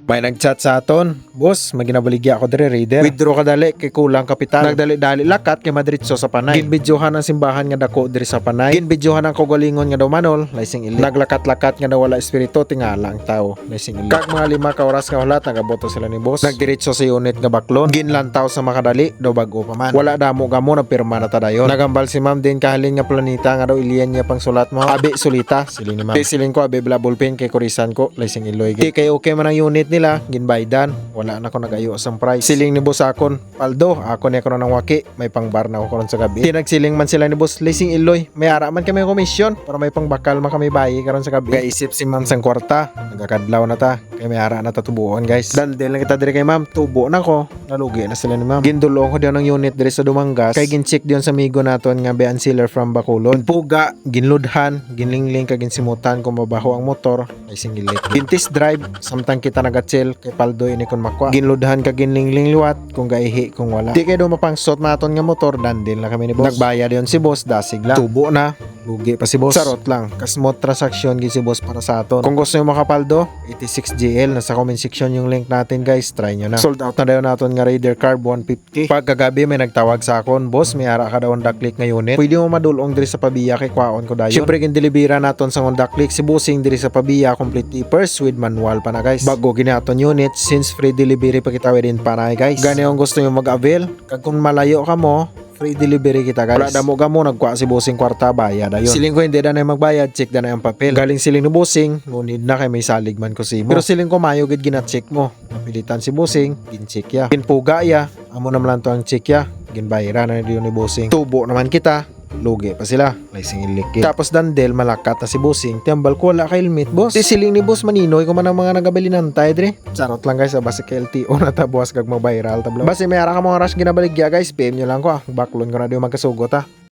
May nagchat sa aton, boss, maginabaligya ako dire reader. Withdraw ka dali kay kulang kapital. Nagdali-dali lakat kay madritso sa panay. Ginbidyohan ang simbahan nga dako diri sa panay. Ginbidyohan ang kogalingon nga daw manol, laising ili. Naglakat-lakat nga daw wala espiritu tingala ang tao, laising ili. Kag mga 5 ka oras nga hulat nagaboto sila ni boss. Nagdiretso sa unit nga baklon. Ginlantaw sa makadali, daw bago pa man. Wala damo gamo na pirma na tadayon. Nagambal si ma'am din kahalin nga planeta nga daw iliyan niya pang sulat mo. Abi sulita, silin ni ma'am. Silin ko abi bla ballpen kay kurisan ko, laising iloy. Di kay okay man ang unit nila, ginbaydan. Wala na ko nagayo sa price. Siling ni boss akon, paldo, ako ni ako nang waki, may pangbar na ako karon sa gabi. Tinagsiling man sila ni boss, laising iloy. May ara man kami komisyon para may pangbakal man kami bayi karon sa gabi. Gaisip si ma'am sang kwarta, nagakadlaw na ta. Kay may ara na ta tubuon, guys. Daldel lang kita diri kay ma'am, tubo na ko. Nalugi na sila ni ma'am. Gindulong ko diyon ang unit diri sa Dumangas. Kay gincheck diyon sa migo naton nga be sealer from Bacolod. Puga, ginludhan, ginlingling kag ginsimutan kung mabaho ang motor, laising gilit. Gintis drive, samtang kita nagatsil kay paldo ini kun makwa. Ginludhan kag ginlingling liwat kung gaihi kung wala. Di kay do mapangsot maton nga motor, dandil na kami ni boss. Nagbayad yon si boss, dasig lang. Tubo na. Lugi pa si boss. Sarot lang. Kasmot transaction gid si boss para sa aton. Kung gusto nyo makapaldo, 86GL. Nasa comment section yung link natin, guys. Try nyo na. Sold out na daw natin nga Raider Carb 150. Pagkagabi may nagtawag sa akon, boss, may ara ka daw Honda Click nga unit. Pwede mo madulong diri sa Pabiya kay kwaon ko dayon. Syempre gindelibera naton sa Honda Click si Busing diri sa Pabiya, complete first with manual pa na, guys. Bago ginaton unit since free delivery pa kita din pa na, guys. Gani ang gusto nyo mag-avail. Kag kung malayo ka mo, free delivery kita, guys. Wala damo gamo nagkuha si Busing kwarta, bayad ayon. Siling ko hindi na magbayad, check na yung papel. Galing siling ni Busing, ngunid na kay may salig man ko si mo. Pero siling ko mayo gid gina-check mo. Napilitan si Busing, gin-check ya. Ginpuga ya, amo naman lang to ang check ya. Ginbayra na diyon ni Busing. Tubo naman kita. Lugi pa sila, laising ilikid. Tapos dandel, malakat na si Busing. Tiambal ko wala ka helmet, boss. Siling ni boss maninoy ko man ang mga nagabilinan tayo dre. Charot lang, guys, base kay LTO na tabuas kag mag-viral tablo. Base may ara ka mga rush ginabaligya, guys. PM nyo lang ko, baklon ko na diyo magkasugot